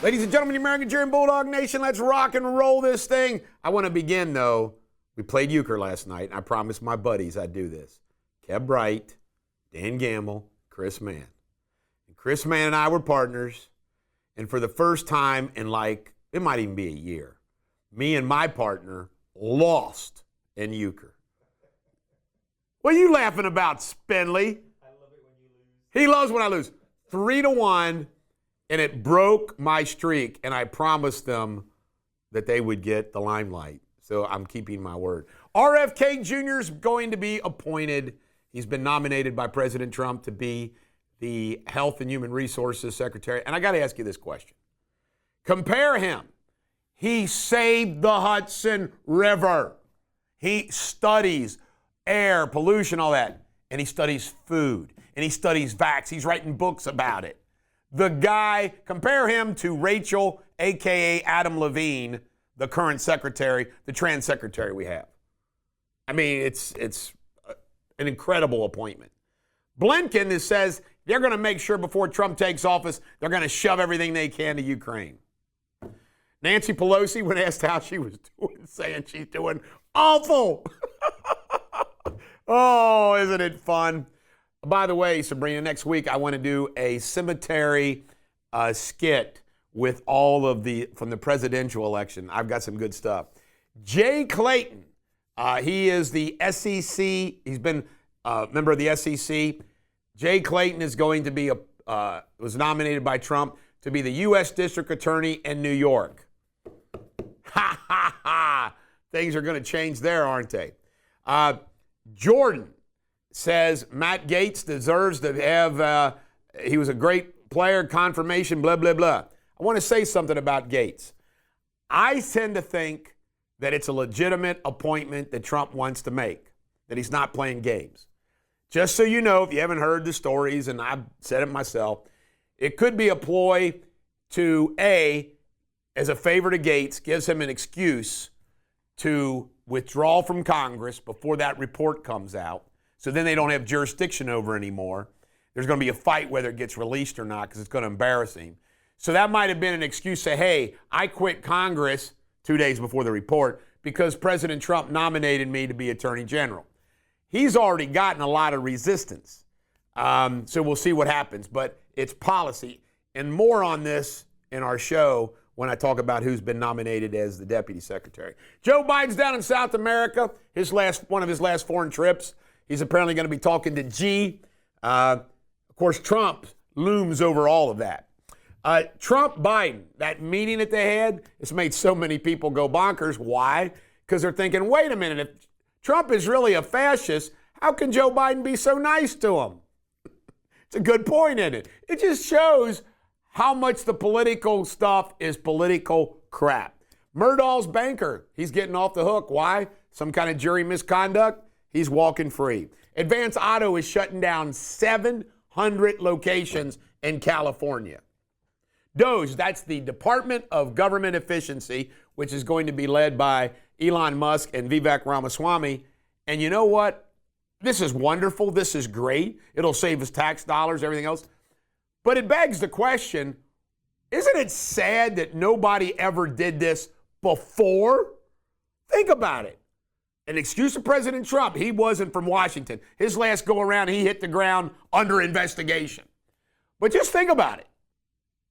Ladies and gentlemen, the American German Bulldog Nation, let's rock and roll this thing. I want to begin, though. We played euchre last night, and I promised my buddies I'd do this. Kev Bright, Dan Gamble, Chris Mann. And Chris Mann and I were partners, and for the first time in it might even be a year, me and my partner lost in euchre. What are you laughing about, Spindley? I love it when you lose. He loves when I lose. 3-1. And it broke my streak, and I promised them that they would get the limelight. So I'm keeping my word. RFK Jr. is going to be appointed. He's been nominated by President Trump to be the Health and Human Resources Secretary. And I got to ask you this question. Compare him. He saved the Hudson River. He studies air, pollution, all that. And he studies food. And he studies vax. He's writing books about it. The guy, compare him to Rachel, a.k.a. Adam Levine, the current secretary, the trans secretary we have. I mean, it's an incredible appointment. Blinken says they're going to make sure before Trump takes office, they're going to shove everything they can to Ukraine. Nancy Pelosi, when asked how she was doing, saying she's doing awful. Oh, isn't it fun? By the way, Sabrina, next week I want to do a cemetery skit with all of from the presidential election. I've got some good stuff. Jay Clayton, he is the SEC. He's been a member of the SEC. Jay Clayton is going to be was nominated by Trump to be the U.S. District Attorney in New York. Ha ha ha! Things are going to change there, aren't they? Jordan says Matt Gaetz deserves to have, he was a great player, confirmation, blah, blah, blah. I want to say something about Gaetz. I tend to think that it's a legitimate appointment that Trump wants to make, that he's not playing games. Just so you know, if you haven't heard the stories, and I've said it myself, it could be a ploy to, as a favor to Gaetz, gives him an excuse to withdraw from Congress before that report comes out. So then they don't have jurisdiction over anymore. There's going to be a fight whether it gets released or not because it's going to embarrass him. So that might have been an excuse to say, hey, I quit Congress 2 days before the report because President Trump nominated me to be Attorney General. He's already gotten a lot of resistance. So we'll see what happens. But it's policy. And more on this in our show when I talk about who's been nominated as the Deputy Secretary. Joe Biden's down in South America, one of his last foreign trips. He's apparently going to be talking to Xi. Of course, Trump looms over all of that. Trump-Biden, that meeting that they had, it's made so many people go bonkers. Why? Because they're thinking, wait a minute, if Trump is really a fascist, how can Joe Biden be so nice to him? It's a good point, isn't it? It just shows how much the political stuff is political crap. Murdahl's banker, he's getting off the hook. Why? Some kind of jury misconduct? He's walking free. Advance Auto is shutting down 700 locations in California. DOGE, that's the Department of Government Efficiency, which is going to be led by Elon Musk and Vivek Ramaswamy. And you know what? This is wonderful. This is great. It'll save us tax dollars, everything else. But it begs the question, isn't it sad that nobody ever did this before? Think about it. An excuse of President Trump. He wasn't from Washington. His last go around, he hit the ground under investigation. But just think about it.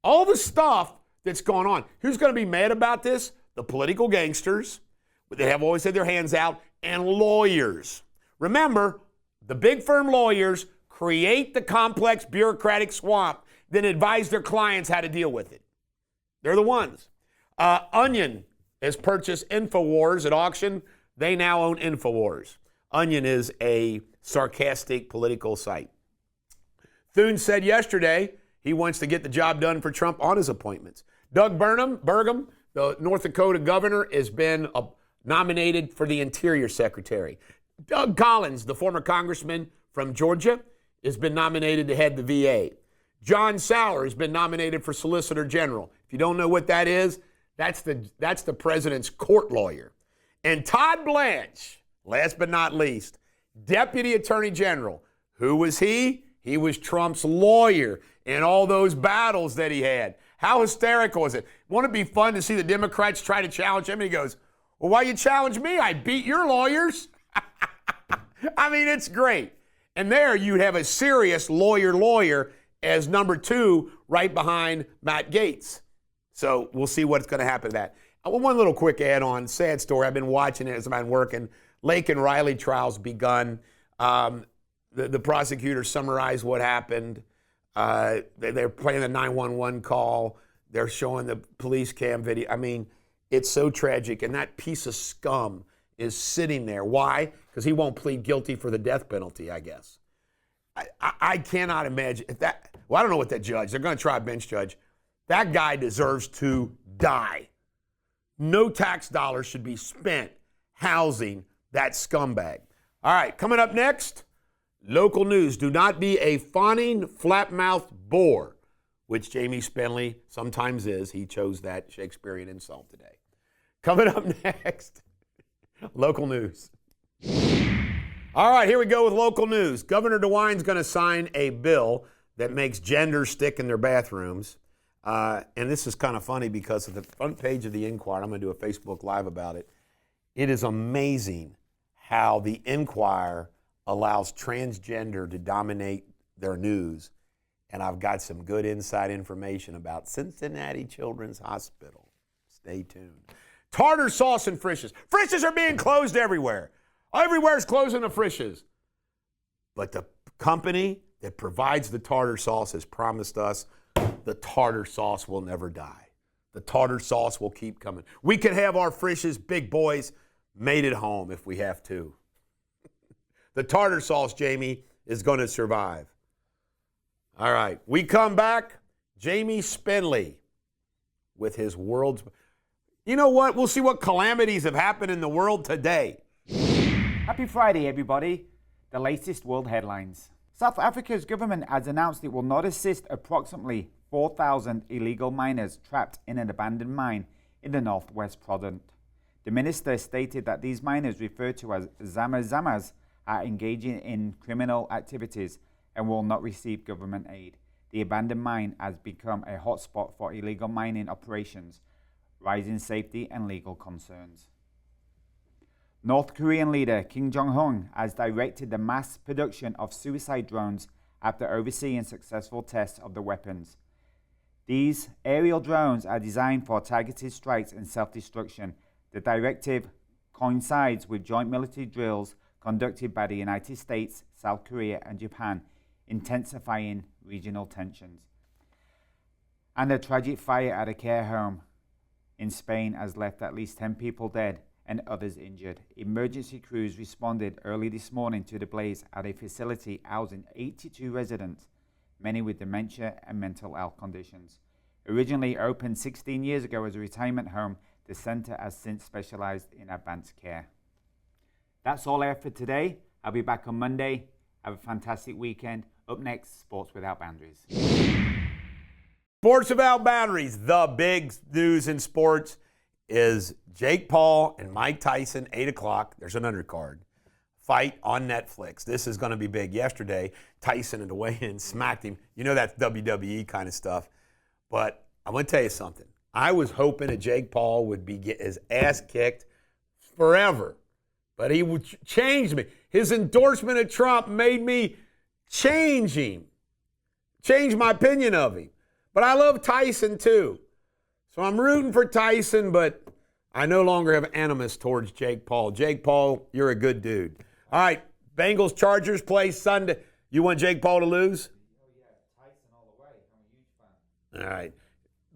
All the stuff that's going on. Who's going to be mad about this? The political gangsters. They have always had their hands out. And lawyers. Remember, the big firm lawyers create the complex bureaucratic swamp, then advise their clients how to deal with it. They're the ones. Onion has purchased InfoWars at auction. They now own InfoWars. Onion is a sarcastic political site. Thune said yesterday he wants to get the job done for Trump on his appointments. Doug Burgum, the North Dakota governor, has been nominated for the Interior Secretary. Doug Collins, the former congressman from Georgia, has been nominated to head the VA. John Sauer has been nominated for Solicitor General. If you don't know what that is, that's the president's court lawyer. And Todd Blanche, last but not least, Deputy Attorney General. Who was he? He was Trump's lawyer in all those battles that he had. How hysterical is it? Won't it be fun to see the Democrats try to challenge him? And he goes, well, why you challenge me? I beat your lawyers. I mean, it's great. And there you'd have a serious lawyer as number 2 right behind Matt Gaetz. So we'll see what's going to happen to that. One little quick add-on, sad story. I've been watching it as I've been working. Lake and Riley trials begun. The prosecutor summarized what happened. They're playing the 911 call. They're showing the police cam video. I mean, it's so tragic. And that piece of scum is sitting there. Why? Because he won't plead guilty for the death penalty, I guess. I cannot imagine that. Well, I don't know what that judge. They're going to try a bench judge. That guy deserves to die. No tax dollars should be spent housing that scumbag. All right, coming up next, local news. Do not be a fawning, flat-mouthed bore, which Jamie Spindley sometimes is. He chose that Shakespearean insult today. Coming up next, local news. All right, here we go with local news. Governor DeWine's going to sign a bill that makes genders stick in their bathrooms. And this is kind of funny because of the front page of the Inquirer. I'm going to do a Facebook Live about it. It is amazing how the Inquirer allows transgender to dominate their news. And I've got some good inside information about Cincinnati Children's Hospital. Stay tuned. Tartar sauce and Frisch's. Frisch's are being closed everywhere. Everywhere's closing the Frisch's. But the company that provides the tartar sauce has promised us the tartar sauce will never die. The tartar sauce will keep coming. We can have our Frisch's big boys made at home if we have to. The tartar sauce, Jamie, is going to survive. All right, we come back. Jamie Spindley with his world's... You know what? We'll see what calamities have happened in the world today. Happy Friday, everybody. The latest world headlines. South Africa's government has announced it will not assist approximately 4,000 illegal miners trapped in an abandoned mine in the Northwest Quadrant. The minister stated that these miners, referred to as Zama-Zamas, are engaging in criminal activities and will not receive government aid. The abandoned mine has become a hotspot for illegal mining operations, rising safety and legal concerns. North Korean leader Kim Jong-un has directed the mass production of suicide drones after overseeing successful tests of the weapons. These aerial drones are designed for targeted strikes and self-destruction. The directive coincides with joint military drills conducted by the United States, South Korea, and Japan, intensifying regional tensions. And a tragic fire at a care home in Spain has left at least 10 people dead and others injured. Emergency crews responded early this morning to the blaze at a facility housing 82 residents, many with dementia and mental health conditions. Originally opened 16 years ago as a retirement home, the center has since specialized in advanced care. That's all I have for today. I'll be back on Monday. Have a fantastic weekend. Up next, Sports Without Boundaries. Sports Without Boundaries. The big news in sports is Jake Paul and Mike Tyson, 8 o'clock. There's an undercard. Fight on Netflix. This is going to be big. Yesterday, Tyson in the weigh-in smacked him. You know that's WWE kind of stuff. But I'm going to tell you something. I was hoping that Jake Paul would get his ass kicked forever. But he would change me. His endorsement of Trump made me change my opinion of him. But I love Tyson too. So I'm rooting for Tyson, but I no longer have animus towards Jake Paul. Jake Paul, you're a good dude. All right, Bengals-Chargers play Sunday. You want Jake Paul to lose? Oh, yeah, Tyson all the way. I'm a huge fan. All right.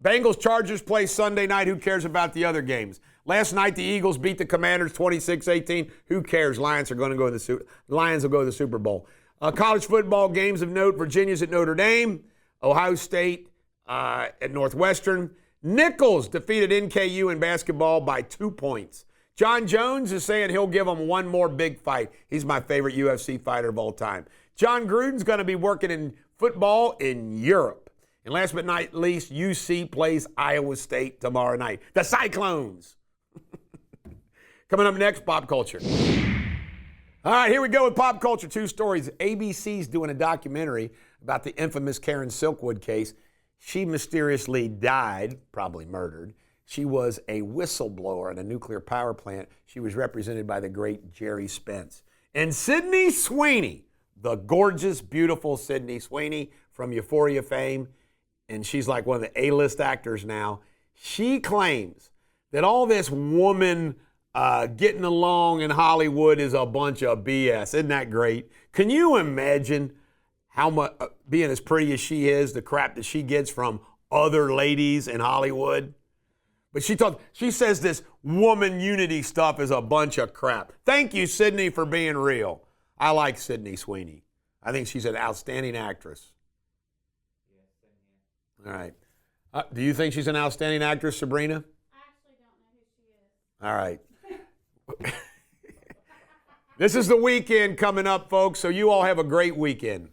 Bengals-Chargers play Sunday night. Who cares about the other games? Last night, the Eagles beat the Commanders 26-18. Who cares? Lions will go to the Super Bowl. College football games of note. Virginia's at Notre Dame. Ohio State at Northwestern. Nichols defeated NKU in basketball by 2 points. John Jones is saying he'll give them one more big fight. He's my favorite UFC fighter of all time. John Gruden's going to be working in football in Europe. And last but not least, UC plays Iowa State tomorrow night. The Cyclones. Coming up next, pop culture. All right, here we go with pop culture. 2 stories. ABC's doing a documentary about the infamous Karen Silkwood case. She mysteriously died, probably murdered. She was a whistleblower in a nuclear power plant. She was represented by the great Jerry Spence. And Sydney Sweeney, the gorgeous, beautiful Sydney Sweeney from Euphoria fame, and she's like one of the A-list actors now. She claims that all this woman getting along in Hollywood is a bunch of BS. Isn't that great? Can you imagine how much, being as pretty as she is, the crap that she gets from other ladies in Hollywood? But she says this woman unity stuff is a bunch of crap. Thank you, Sydney, for being real. I like Sydney Sweeney. I think she's an outstanding actress. All right. Do you think she's an outstanding actress, Sabrina? I actually don't know who she is. All right. This is the weekend coming up, folks, so you all have a great weekend.